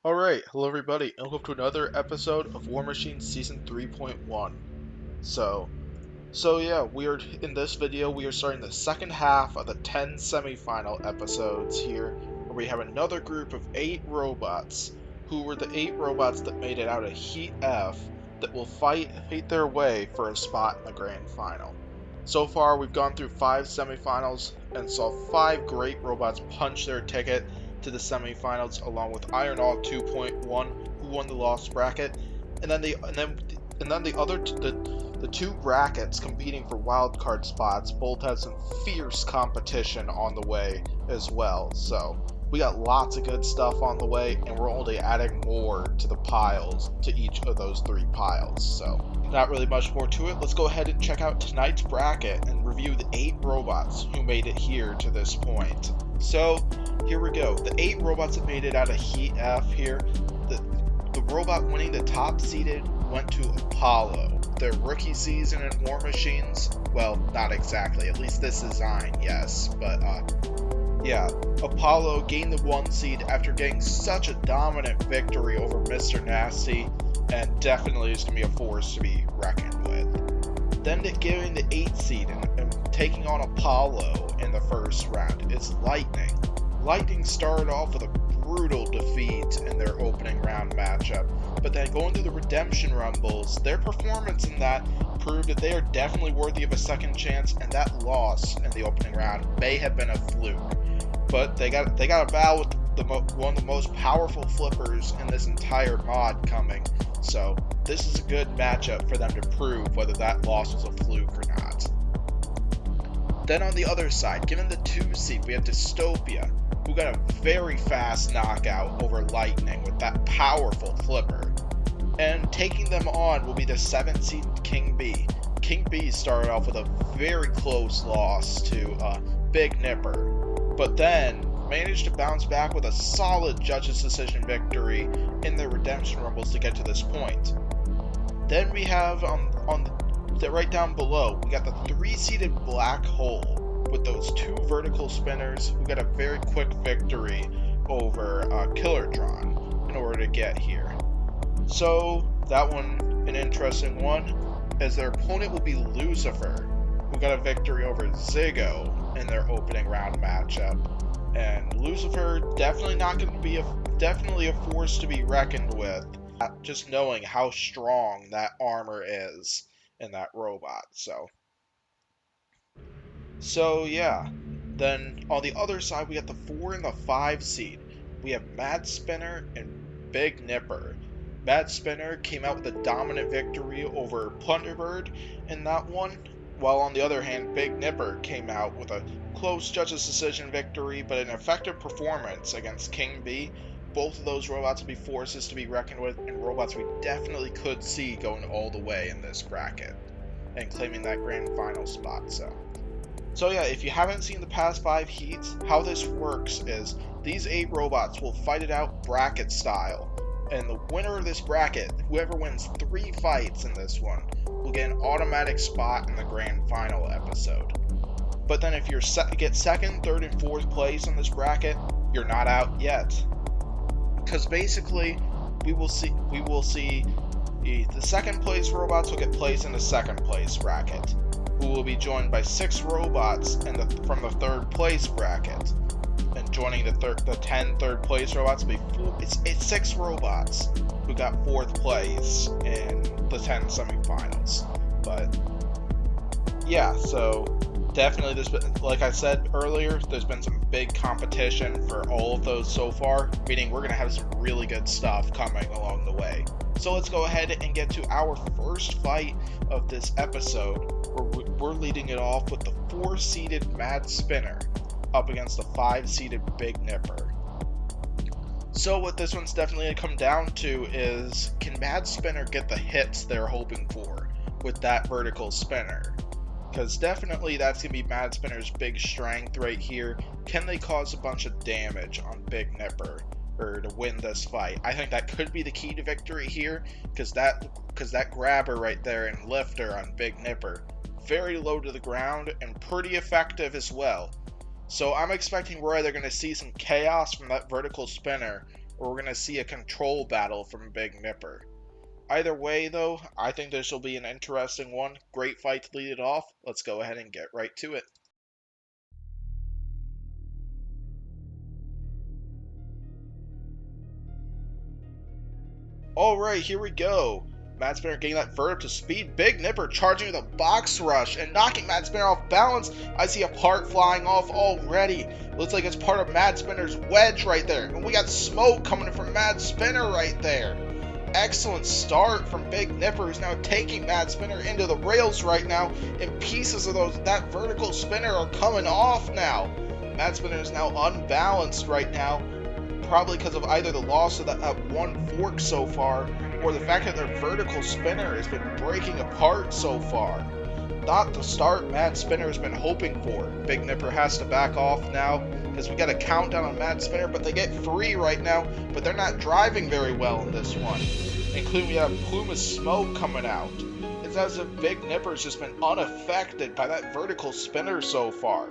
Alright, hello everybody, and welcome to another episode of War Machine Season 3.1. So, we are in this video. We are starting the second half of the 10 semifinal episodes here, where we have another group of 8 robots, who were the 8 robots that made it out of Heat F, that will fight their way for a spot in the grand final. So far, we've gone through 5 semifinals and saw 5 great robots punch their ticket to the semifinals, along with Iron All 2.1, who won the lost bracket, and then the two brackets competing for wildcard spots both had some fierce competition on the way as well. So we got lots of good stuff on the way, and we're only adding more to the piles, to each of those 3 piles. So not really much more to it. Let's go ahead and check out tonight's bracket and review the 8 robots who made it here to this point. So here we go. The 8 robots that made it out of Heat F here. The robot winning the top seeded went to Apollo. Their rookie season in War Machines, well, not exactly. At least this design, yes. But yeah, Apollo gained the 1 seed after getting such a dominant victory over Mr. Nasty, and definitely is going to be a force to be reckoned with. Then giving the 8 seed and taking on Apollo in the first round is Lightning. Lightning started off with a brutal defeat in their opening round matchup, but then going through the Redemption Rumbles, their performance in that proved that they are definitely worthy of a second chance, and that loss in the opening round may have been a fluke. But they got a battle with one of the most powerful flippers in this entire mod coming, so this is a good matchup for them to prove whether that loss was a fluke or not. Then on the other side, given the 2 seed, we have Dystopia, who got a very fast knockout over Lightning with that powerful flipper. And taking them on will be the 7th seed King B. King B started off with a very close loss to Big Nipper, but then managed to bounce back with a solid judge's decision victory in the Redemption Rumbles to get to this point. Then we have right down below, we got the 3-seeded Black Hole with those 2 vertical spinners who got a very quick victory over Killertron in order to get here. So that one, an interesting one, as their opponent will be Lucifer, who got a victory over Ziggo in their opening round matchup. And Lucifer definitely not going to be definitely a force to be reckoned with, just knowing how strong that armor is in that robot. So yeah, then on the other side we got the 4 and the 5 seed. We have Mad Spinner and Big Nipper. Mad Spinner came out with a dominant victory over Plunderbird in that one, while on the other hand Big Nipper came out with a close judge's decision victory but an effective performance against King B. Both of those robots will be forces to be reckoned with, and robots we definitely could see going all the way in this bracket and claiming that grand final spot. So yeah, if you haven't seen the past 5 heats, how this works is these 8 robots will fight it out bracket style, and the winner of this bracket, whoever wins 3 fights in this one, will get an automatic spot in the grand final episode. But then if you get 2nd, 3rd, and 4th place in this bracket, you're not out yet. Because basically, we will see the 2nd place robots will get placed in the 2nd place bracket, who will be joined by 6 robots from the 3rd place bracket. And joining the 10 3rd place robots will be it's 6 robots who got 4th place in the 10 semifinals. But yeah, so definitely like I said earlier, there's been some big competition for all of those so far, meaning we're going to have some really good stuff coming along the way. So let's go ahead and get to our first fight of this episode, where we're leading it off with the 4-seeded Mad Spinner up against the 5-seeded Big Nipper. So what this one's definitely going to come down to is, can Mad Spinner get the hits they're hoping for with that vertical spinner? Because definitely that's going to be Mad Spinner's big strength right here. Can they cause a bunch of damage on Big Nipper or to win this fight? I think that could be the key to victory here, because that grabber right there and lifter on Big Nipper, very low to the ground and pretty effective as well. So I'm expecting we're either going to see some chaos from that vertical spinner, or we're going to see a control battle from Big Nipper. Either way, though, I think this will be an interesting one. Great fight to lead it off. Let's go ahead and get right to it. Alright, here we go. Mad Spinner getting that vert up to speed. Big Nipper charging with a box rush and knocking Mad Spinner off balance. I see a part flying off already. Looks like it's part of Mad Spinner's wedge right there. And we got smoke coming from Mad Spinner right there. Excellent start from Big Nipper, who's now taking Mad Spinner into the rails right now. And pieces of that vertical spinner are coming off now. Mad Spinner is now unbalanced right now. Probably because of either the loss of that one fork so far, or the fact that their vertical spinner has been breaking apart so far. Not the start Mad Spinner has been hoping for. Big Nipper has to back off now, because we got a countdown on Mad Spinner, but they get free right now, but they're not driving very well in this one. Including we have a plume of smoke coming out. It's as if Big Nipper's just been unaffected by that vertical spinner so far.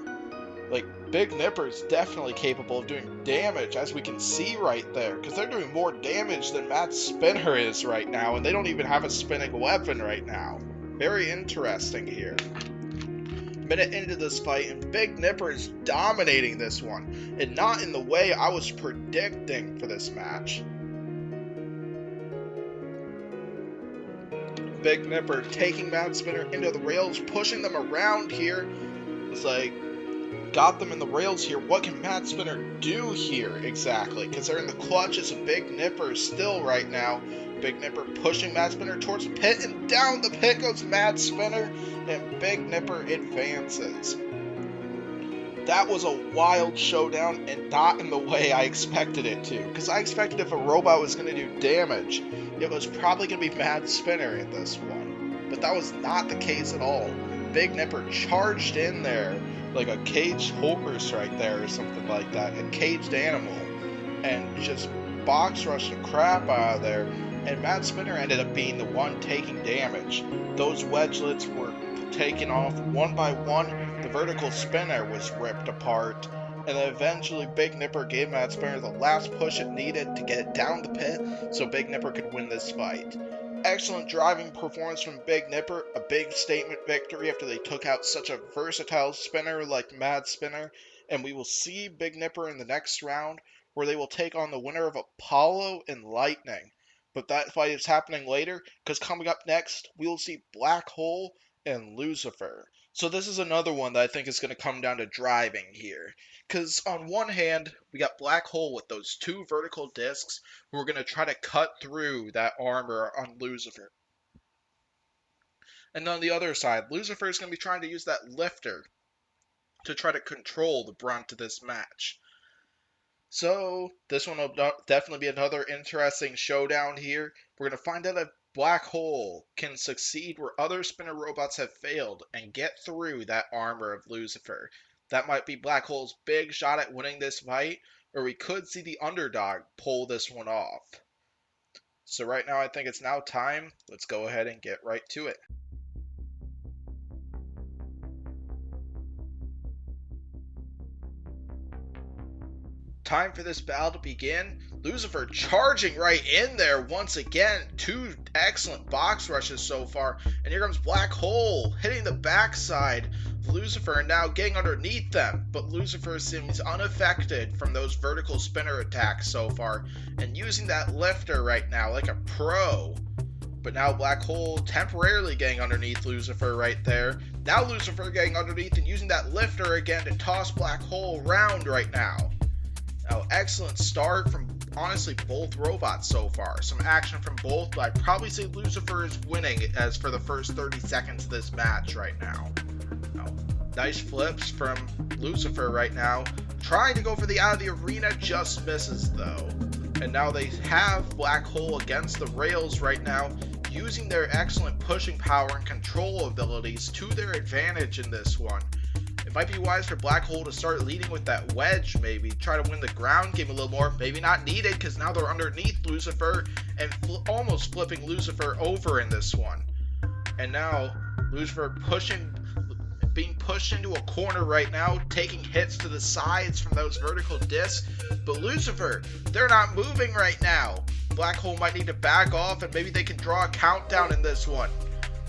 Like, Big Nipper's definitely capable of doing damage, as we can see right there, because they're doing more damage than Mad Spinner is right now, and they don't even have a spinning weapon right now. Very interesting here. Minute into this fight, and Big Nipper is dominating this one, and not in the way I was predicting for this match. Big Nipper taking Mad Spinner into the rails, pushing them around here. It's like, got them in the rails here. What can Mad Spinner do here exactly? Because they're in the clutches of Big Nipper still right now. Big Nipper pushing Mad Spinner towards the pit, and down the pit goes Mad Spinner, and Big Nipper advances. That was a wild showdown, and not in the way I expected it to. Because I expected if a robot was going to do damage, it was probably going to be Mad Spinner in this one. But that was not the case at all. Big Nipper charged in there like a caged horse right there or something like that, a caged animal, and just box rushed the crap out of there, and Mad Spinner ended up being the one taking damage. Those wedgelets were taken off one by one, the vertical spinner was ripped apart, and then eventually Big Nipper gave Mad Spinner the last push it needed to get it down the pit so Big Nipper could win this fight. Excellent driving performance from Big Nipper, a big statement victory after they took out such a versatile spinner like Mad Spinner, and we will see Big Nipper in the next round where they will take on the winner of Apollo and Lightning. But that fight is happening later, because coming up next, we will see Black Hole and Lucifer. So this is another one that I think is going to come down to driving here. Because on one hand, we got Black Hole with those two vertical discs who are going to try to cut through that armor on Lucifer. And on the other side, Lucifer is going to be trying to use that lifter to try to control the brunt of this match. So this one will definitely be another interesting showdown here. We're going to find out if Black Hole can succeed where other spinner robots have failed and get through that armor of Lucifer. That might be Black Hole's big shot at winning this fight, or we could see the underdog pull this one off. So right now I think it's now time. Let's go ahead and get right to it. Time for this battle to begin. Lucifer charging right in there once again. Two excellent box rushes so far. And here comes Black Hole hitting the backside of Lucifer and now getting underneath them. But Lucifer seems unaffected from those vertical spinner attacks so far and using that lifter right now like a pro. But now Black Hole temporarily getting underneath Lucifer right there. Now Lucifer getting underneath and using that lifter again to toss Black Hole around right now. Now, excellent start from, honestly, both robots so far. Some action from both, but I'd probably say Lucifer is winning as for the first 30 seconds of this match right now. Nice flips from Lucifer right now. Trying to go for the out of the arena, just misses though. And now they have Black Hole against the rails right now, using their excellent pushing power and control abilities to their advantage in this one. It might be wise for Black Hole to start leading with that wedge, maybe. Try to win the ground game a little more. Maybe not needed, because now they're underneath Lucifer and almost flipping Lucifer over in this one. And now, Lucifer pushing being pushed into a corner right now, taking hits to the sides from those vertical discs. But Lucifer, they're not moving right now. Black Hole might need to back off, and maybe they can draw a countdown in this one.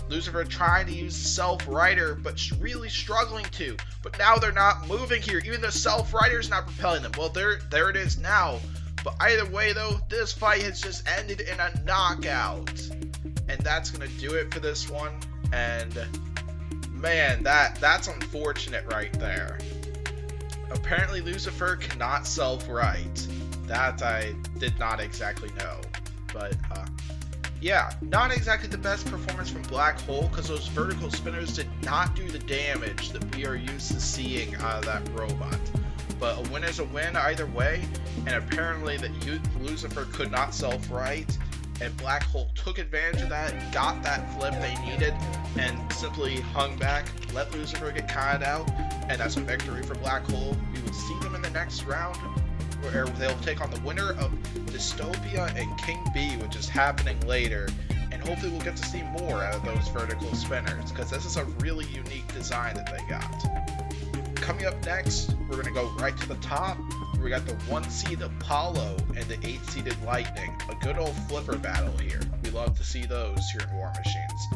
Lucifer trying to use the Self-Rider, but really struggling to. But now they're not moving here. Even the Self-Rider's not propelling them. Well, there it is now. But either way, though, this fight has just ended in a knockout. And that's going to do it for this one. And, man, that's unfortunate right there. Apparently, Lucifer cannot self-right. That I did not exactly know. But, yeah, not exactly the best performance from Black Hole, because those vertical spinners did not do the damage that we are used to seeing out of that robot. But a win is a win either way, and apparently that Lucifer could not self-right, and Black Hole took advantage of that, got that flip they needed, and simply hung back, let Lucifer get counted out, and that's a victory for Black Hole. We will see them in the next round, where they'll take on the winner of Dystopia and King B, which is happening later, and hopefully we'll get to see more out of those vertical spinners, because this is a really unique design that they got. Coming up next, we're going to go right to the top. We got the 1-seed Apollo and the 8-seeded Lightning. A good old flipper battle here. We love to see those here in War Machines.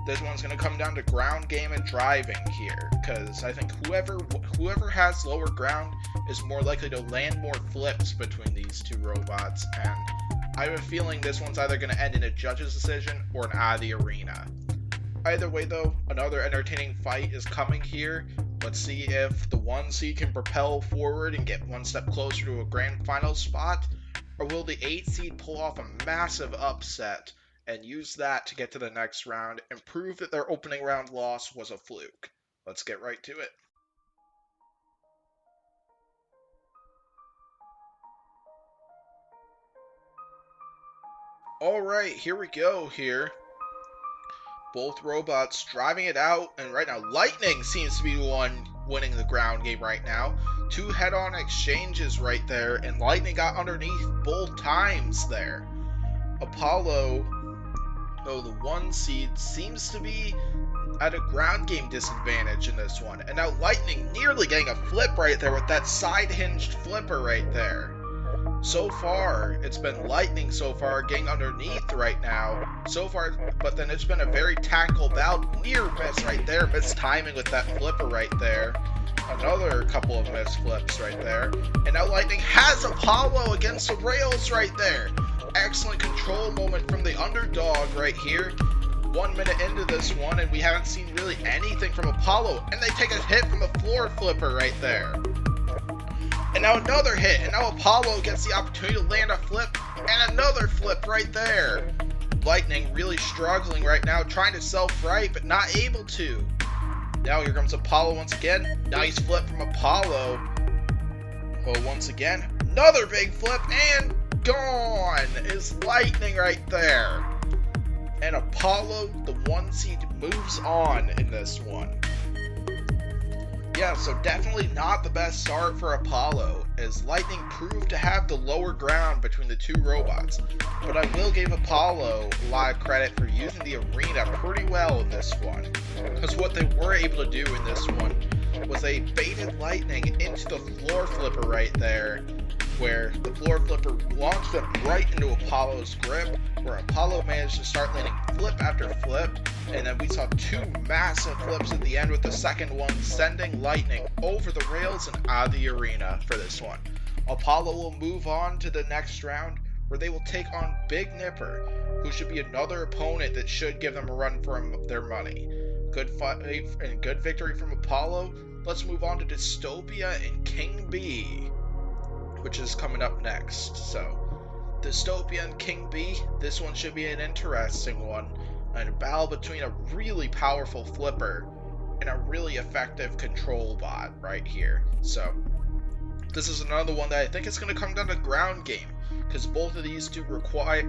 This one's going to come down to ground game and driving here, because I think whoever has lower ground is more likely to land more flips between these two robots, and I have a feeling this one's either going to end in a judge's decision or an out of the arena. Either way though, another entertaining fight is coming here. Let's see if the 1-seed can propel forward and get one step closer to a grand final spot, or will the 8-seed pull off a massive upset and use that to get to the next round and prove that their opening round loss was a fluke. Let's get right to it. Alright, here we go here. Both robots driving it out, and right now Lightning seems to be the one winning the ground game right now. Two head-on exchanges right there, and Lightning got underneath both times there. Apollo, though the 1-seed, seems to be at a ground game disadvantage in this one. And now Lightning nearly getting a flip right there with that side-hinged flipper right there. So far, it's been Lightning so far getting underneath right now. So far, but then it's been a very tactical battle. Near miss right there. Missed timing with that flipper right there. Another couple of missed flips right there. And now Lightning has Apollo against the rails right there. Excellent control moment from the underdog right here. 1 minute into this one, and we haven't seen really anything from Apollo. And they take a hit from the floor flipper right there. And now another hit, and now Apollo gets the opportunity to land a flip, and another flip right there. Lightning really struggling right now, trying to self-right, but not able to. Now here comes Apollo once again. Nice flip from Apollo. Oh, once again, another big flip, and gone is Lightning right there. And Apollo, the 1-seed, moves on in this one. Yeah, so definitely not the best start for Apollo, as Lightning proved to have the lower ground between the two robots. But I will give Apollo a lot of credit for using the arena pretty well in this one, because what they were able to do in this one was they baited Lightning into the floor flipper right there, where the floor flipper launched them right into Apollo's grip, where Apollo managed to start landing flip after flip, and then we saw two massive flips at the end, with the second one sending Lightning over the rails and out of the arena for this one. Apollo will move on to the next round, where they will take on Big Nipper, who should be another opponent that should give them a run for their money. Good fight and good victory from Apollo. Let's move on to Dystopia and King B, which is coming up next. So, Dystopia and King B, this one should be an interesting one. And a battle between a really powerful flipper and a really effective control bot right here. So, this is another one that I think is going to come down to ground game, because both of these two require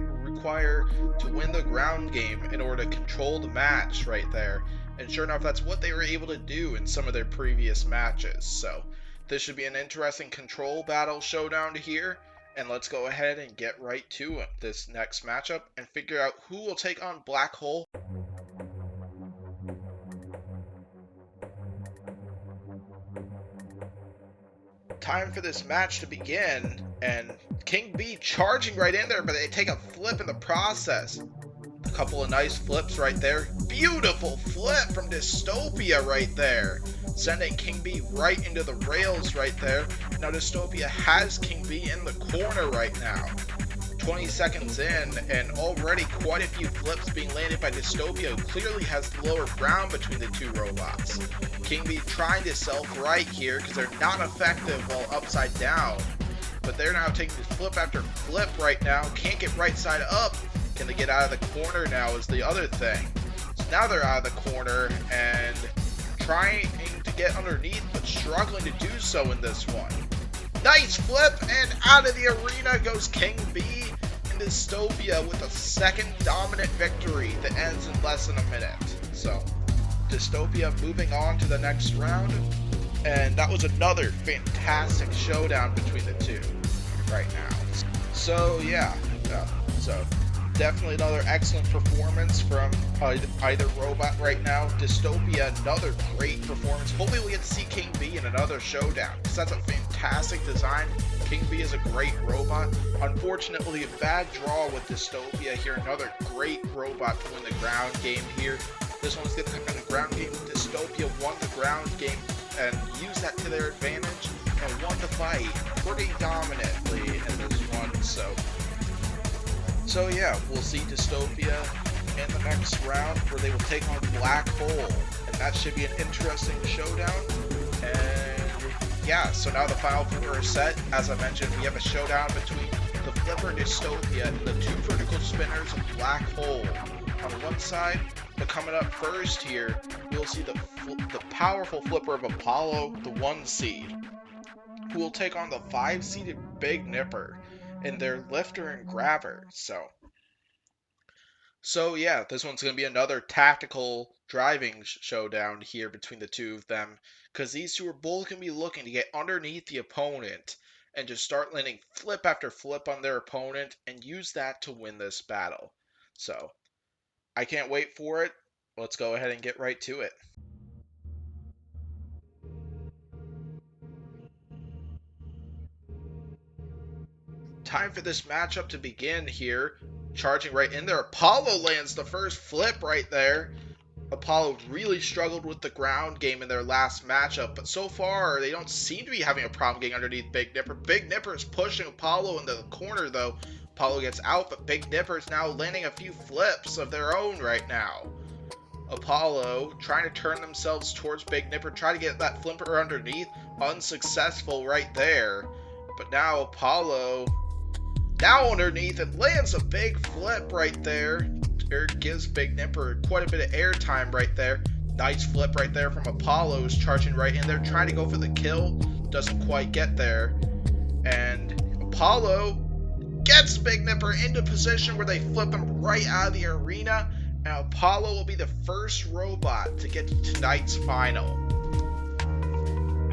to win the ground game in order to control the match right there. And sure enough, that's what they were able to do in some of their previous matches. So, this should be an interesting control battle showdown here. And let's go ahead and get right to it, this next matchup, and figure out who will take on Black Hole. Time for this match to begin, and King B charging right in there, but they take a flip in the process. A couple of nice flips right there. Beautiful flip from Dystopia right there, sending King B right into the rails right there. Now Dystopia has King B in the corner right now. 20 seconds in, and already quite a few flips being landed by Dystopia, who clearly has the lower ground between the two robots. King B trying to self-right here because they're not effective while upside down. But they're now taking this flip after flip right now. Can't get right side up. Can they get out of the corner now is the other thing. So now they're out of the corner and trying to get underneath, but struggling to do so in this one. Nice flip, and out of the arena goes King B, and Dystopia with a second dominant victory that ends in less than a minute. So, Dystopia moving on to the next round, and that was another fantastic showdown between the two right now. So yeah, so definitely another excellent performance from either robot right now. Dystopia, another great performance. Hopefully we get to see King B in another showdown, because that's a fantastic design. King B is a great robot. Unfortunately, a bad draw with Dystopia here. Another great robot to win the ground game here. This one's going to come in the ground game. Dystopia won the ground game and used that to their advantage and won the fight pretty dominantly in this one. So yeah, we'll see Dystopia in the next round where they will take on Black Hole, and that should be an interesting showdown. And yeah, so now the final four are set. As I mentioned, we have a showdown between the Flipper Dystopia and the two vertical spinners of Black Hole. On one side, but coming up first here, we'll see the powerful Flipper of Apollo, the 1 seed, who will take on the 5-seeded Big Nipper in their lifter and grabber. So yeah, this one's going to be another tactical driving showdown here between the two of them, because these two are both going to be looking to get underneath the opponent and just start landing flip after flip on their opponent and use that to win this battle. So I can't wait for it. Let's go ahead and get right to it. Time for this matchup to begin here. Charging right in there. Apollo lands the first flip right there. Apollo really struggled with the ground game in their last matchup, but so far they don't seem to be having a problem getting underneath Big Nipper. Big Nipper is pushing Apollo into the corner though. Apollo gets out, but Big Nipper is now landing a few flips of their own right now. Apollo trying to turn themselves towards Big Nipper, try to get that flipper underneath. Unsuccessful right there. But now Apollo now underneath and lands a big flip right there. It gives Big Nipper quite a bit of airtime right there. Nice flip right there from Apollo, who's charging right in there, trying to go for the kill. Doesn't quite get there. And Apollo gets Big Nipper into position where they flip him right out of the arena. Now Apollo will be the first robot to get to tonight's final.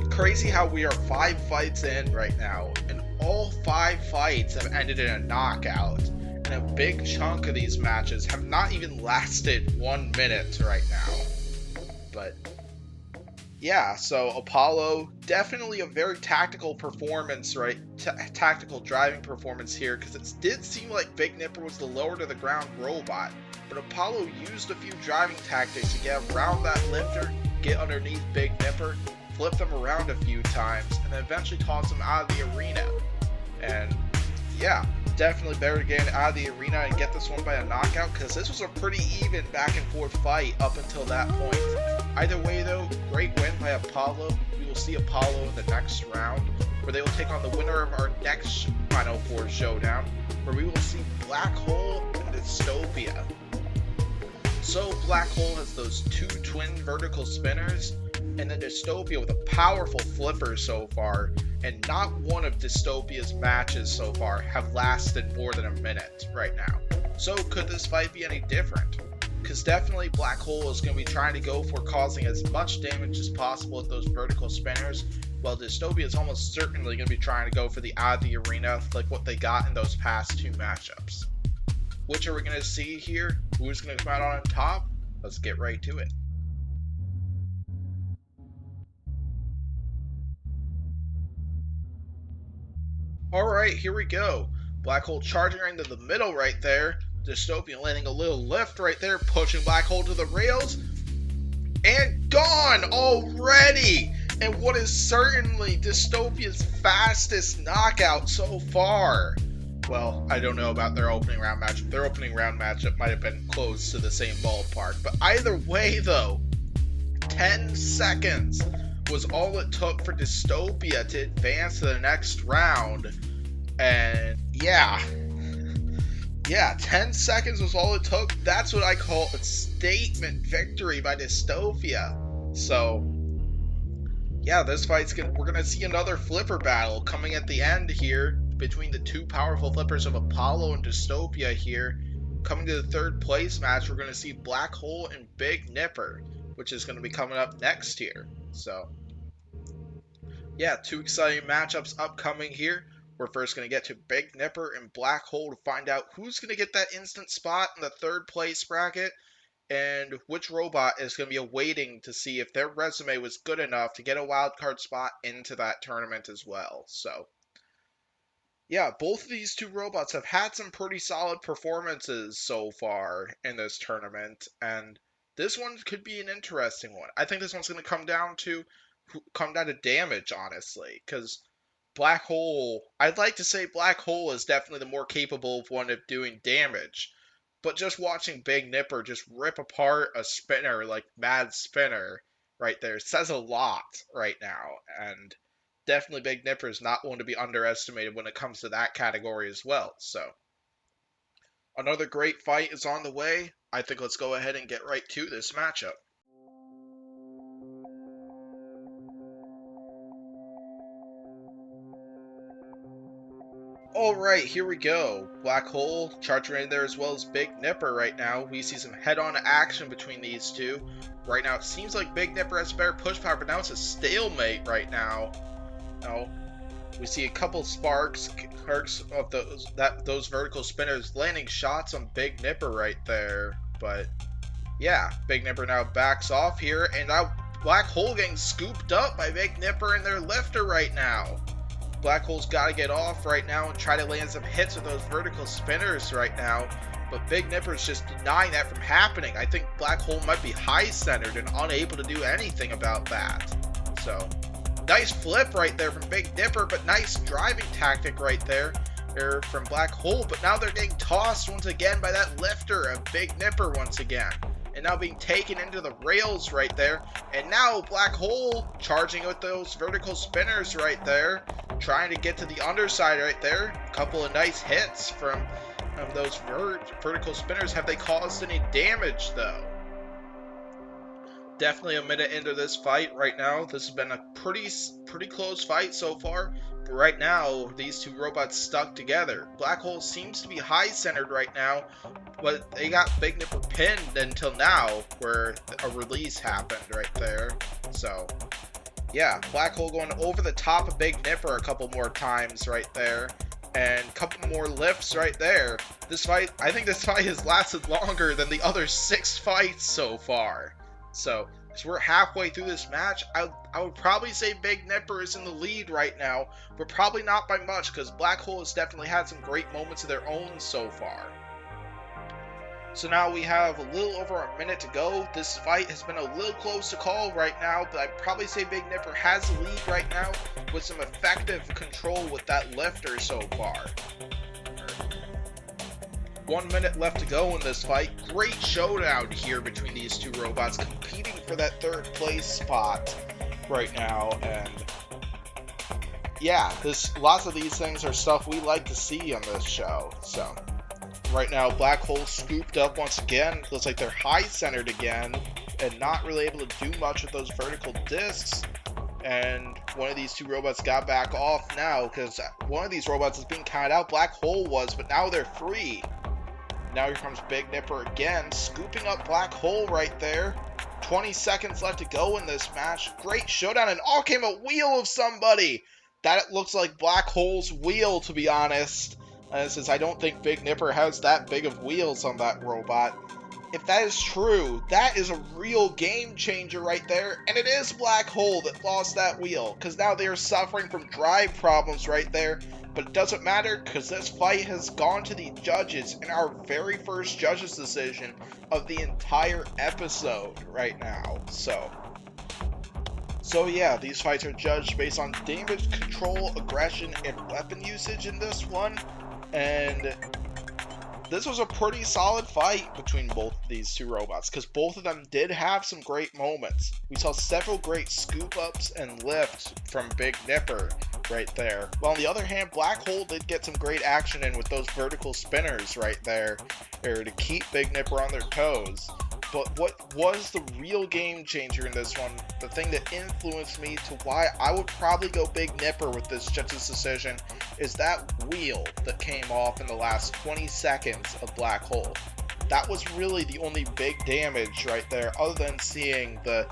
Crazy how we are 5 fights in right now, and all 5 fights have ended in a knockout. And a big chunk of these matches have not even lasted 1 minute right now. But yeah, so Apollo, definitely a very tactical performance, right? Tactical driving performance here, because it did seem like Big Nipper was the lower to the ground robot. But Apollo used a few driving tactics to get around that lifter, get underneath Big Nipper, flip them around a few times, and then eventually toss them out of the arena. And yeah, definitely better to get out of the arena and get this one by a knockout, because this was a pretty even back and forth fight up until that point. Either way though, great win by Apollo. We will see Apollo in the next round, where they will take on the winner of our next Final Four showdown, where we will see Black Hole and Dystopia. So Black Hole has those 2 twin vertical spinners, and then Dystopia with a powerful flipper so far, and not one of Dystopia's matches so far have lasted more than a minute right now. So could this fight be any different? Because definitely Black Hole is going to be trying to go for causing as much damage as possible with those vertical spinners, while Dystopia is almost certainly going to be trying to go for the out of the arena like what they got in those past 2 matchups. Which are we going to see here? Who's going to come out on top? Let's get right to it. Alright, here we go. Black Hole charging right into the middle right there. Dystopia landing a little lift right there, pushing Black Hole to the rails. And gone already! And what is certainly Dystopia's fastest knockout so far. Well, I don't know about their opening round matchup. Their opening round matchup might have been close to the same ballpark. But either way, though, 10 seconds was all it took for Dystopia to advance to the next round. And yeah, 10 seconds was all it took. That's what I call a statement victory by Dystopia. So yeah, this fight's we're gonna see another flipper battle coming at the end here between the two powerful flippers of Apollo and Dystopia here. Coming to the third place match, we're gonna see Black Hole and Big Nipper, which is gonna be coming up next here. So yeah, two exciting matchups upcoming here. We're first going to get to Big Nipper and Black Hole to find out who's going to get that instant spot in the third place bracket and which robot is going to be awaiting to see if their resume was good enough to get a wildcard spot into that tournament as well. So yeah, both of these two robots have had some pretty solid performances so far in this tournament, and this one could be an interesting one. I think this one's going to come down to damage, honestly, because Black Hole, I'd like to say Black Hole is definitely the more capable of one of doing damage, but just watching Big Nipper just rip apart a spinner like Mad Spinner right there says a lot right now, and definitely Big Nipper is not one to be underestimated when it comes to that category as well. So another great fight is on the way. I think let's go ahead and get right to this matchup. Alright, here we go. Black Hole charging in there as well as Big Nipper right now. We see some head-on action between these two. Right now it seems like Big Nipper has better push power, but now it's a stalemate right now. Now, we see a couple sparks of those vertical spinners landing shots on Big Nipper right there. But yeah, Big Nipper now backs off here, and now Black Hole getting scooped up by Big Nipper and their lifter right now. Black Hole's got to get off right now and try to land some hits with those vertical spinners right now, but Big Nipper's just denying that from happening. I think Black Hole might be high-centered and unable to do anything about that. So, nice flip right there from Big Nipper, but nice driving tactic right there from Black Hole, but now they're getting tossed once again by that lifter of Big Nipper once again. And now being taken into the rails right there. And now Black Hole charging with those vertical spinners right there. Trying to get to the underside right there. A couple of nice hits from those vertical spinners. Have they caused any damage though? Definitely a minute into this fight right now. This has been a pretty close fight so far. But right now, these two robots stuck together. Black Hole seems to be high-centered right now, but they got Big Nipper pinned until now, where a release happened right there. So, yeah, Black Hole going over the top of Big Nipper a couple more times right there, and a couple more lifts right there. This fight, I think this fight has lasted longer than the other 6 fights so far. So, as we're halfway through this match, I would probably say Big Nipper is in the lead right now, but probably not by much, because Black Hole has definitely had some great moments of their own so far. So now we have a little over a minute to go. This fight has been a little close to call right now, but I'd probably say Big Nipper has the lead right now with some effective control with that lifter so far. 1 minute left to go in this fight. Great showdown here between these two robots competing for that third place spot right now. And yeah, lots of these things are stuff we like to see on this show. So right now, Black Hole scooped up once again. Looks like they're high-centered again and not really able to do much with those vertical discs. And one of these two robots got back off now because one of these robots is being counted out. Black Hole was, but now they're free. Now here comes Big Nipper again, scooping up Black Hole right there. 20 seconds left to go in this match. Great showdown, and all came a wheel of somebody. That looks like Black Hole's wheel, to be honest. Since I don't think Big Nipper has that big of wheels on that robot. If that is true, that is a real game changer right there. And it is Black Hole that lost that wheel, because now they are suffering from drive problems right there. But it doesn't matter because this fight has gone to the judges in our very first judges decision of the entire episode right now. So yeah, these fights are judged based on damage control, aggression, and weapon usage in this one. And this was a pretty solid fight between both of these two robots, because both of them did have some great moments. We saw several great scoop ups and lifts from Big Nipper right there. While on the other hand, Black Hole did get some great action in with those vertical spinners right there to keep Big Nipper on their toes. But what was the real game changer in this one, the thing that influenced me to why I would probably go Big Nipper with this judge's decision, is that wheel that came off in the last 20 seconds of Black Hole. That was really the only big damage right there, other than seeing the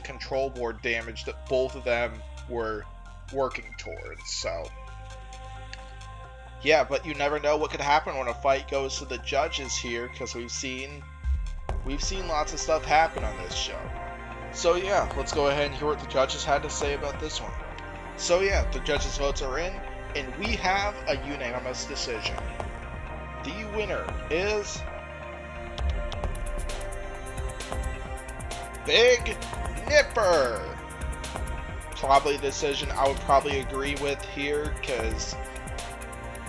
control board damage that both of them were working towards. So yeah, but you never know what could happen when a fight goes to the judges here, because we've seen lots of stuff happen on this show. So yeah, let's go ahead and hear what the judges had to say about this one. So yeah, the judges' votes are in, and we have a unanimous decision. The winner is Big Nipper. Probably a decision I would probably agree with here, because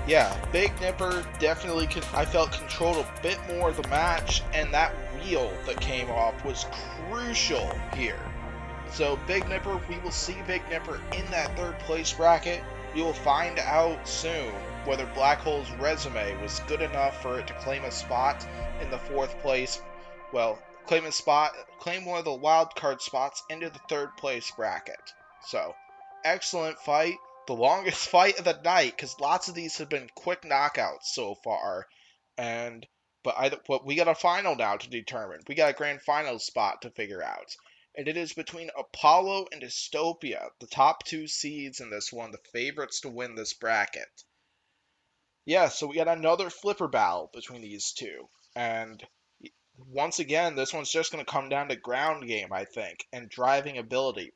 yeah, Big Nipper definitely I felt controlled a bit more of the match, and that wheel that came off was crucial here. So Big Nipper, we will see Big Nipper in that third place bracket. We will find out soon whether Black Hole's resume was good enough for it to claim a spot in the fourth place. Well, claim one of the wild card spots into the third place bracket. So, excellent fight. The longest fight of the night, because lots of these have been quick knockouts so far. But we got a final now to determine. We got a grand final spot to figure out. And it is between Apollo and Dystopia, the top two seeds in this one, the favorites to win this bracket. Yeah, so we got another flipper battle between these two. And once again, this one's just going to come down to ground game, I think, and driving ability.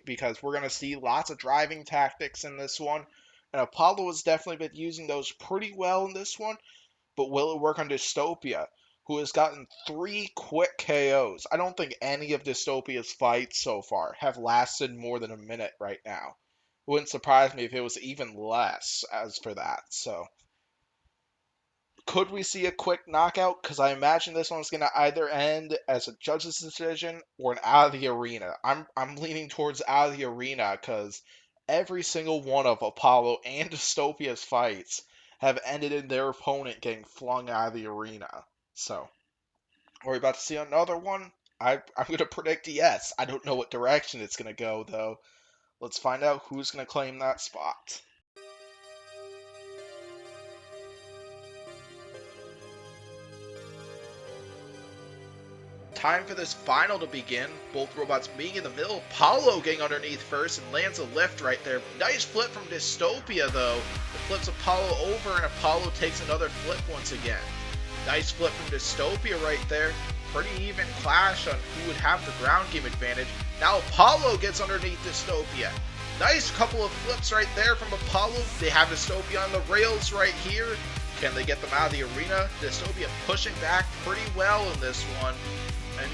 Because we're going to see lots of driving tactics in this one. And Apollo has definitely been using those pretty well in this one. But will it work on Dystopia, who has gotten 3 quick KOs? I don't think any of Dystopia's fights so far have lasted more than a minute right now. It wouldn't surprise me if it was even less as for that. So, could we see a quick knockout? Because I imagine this one's going to either end as a judge's decision or an out of the arena. I'm leaning towards out of the arena, because every single one of Apollo and Dystopia's fights have ended in their opponent getting flung out of the arena. So, are we about to see another one? I'm going to predict yes. I don't know what direction it's going to go, though. Let's find out who's going to claim that spot. Time for this final to begin. Both robots being in the middle. Apollo getting underneath first and lands a lift right there. Nice flip from Dystopia, though. It flips Apollo over, and Apollo takes another flip once again. Nice flip from Dystopia right there. Pretty even clash on who would have the ground game advantage. Now Apollo gets underneath Dystopia. Nice couple of flips right there from Apollo. They have Dystopia on the rails right here. Can they get them out of the arena? Dystopia pushing back pretty well in this one, and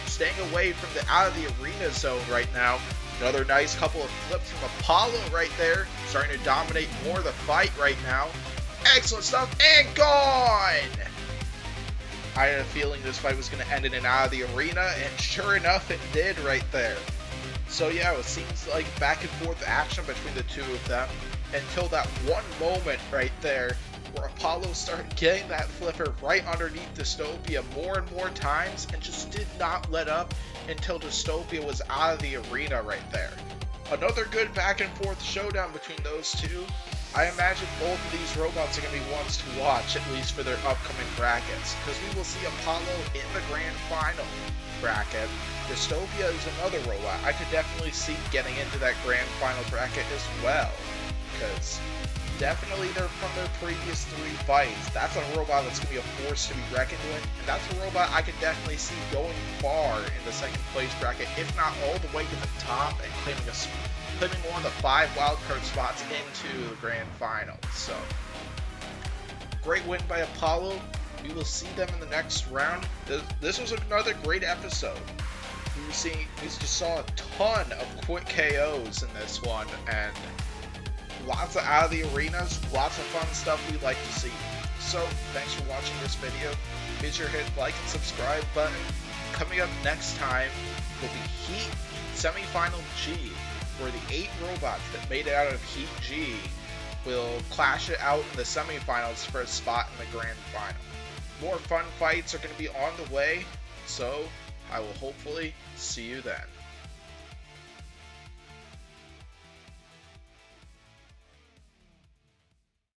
staying away from the out of the arena zone right now. Another nice couple of flips from Apollo right there, starting to dominate more of the fight right now. Excellent stuff, and gone! I had a feeling this fight was going to end in an out of the arena, and sure enough it did right there. So yeah, it seems like back and forth action between the two of them, until that one moment right there where Apollo started getting that flipper right underneath Dystopia more and more times, and just did not let up until Dystopia was out of the arena right there. Another good back and forth showdown between those two. I imagine both of these robots are going to be ones to watch, at least for their upcoming brackets, because we will see Apollo in the grand final bracket. Dystopia is another robot I could definitely see getting into that grand final bracket as well. because definitely they're from their previous 3 fights. That's a robot that's going to be a force to be reckoned with, and that's a robot I can definitely see going far in the second place bracket, if not all the way to the top, and claiming one of the 5 wildcard spots into the grand final. So, great win by Apollo. We will see them in the next round. This was another great episode. We just saw a ton of quick KOs in this one, and lots of out of the arenas, lots of fun stuff we'd like to see. So, thanks for watching this video. Be sure to hit like and subscribe button. Coming up next time will be Heat Semifinal G, where the 8 robots that made it out of Heat G will clash it out in the semifinals for a spot in the grand final. More fun fights are going to be on the way, so I will hopefully see you then.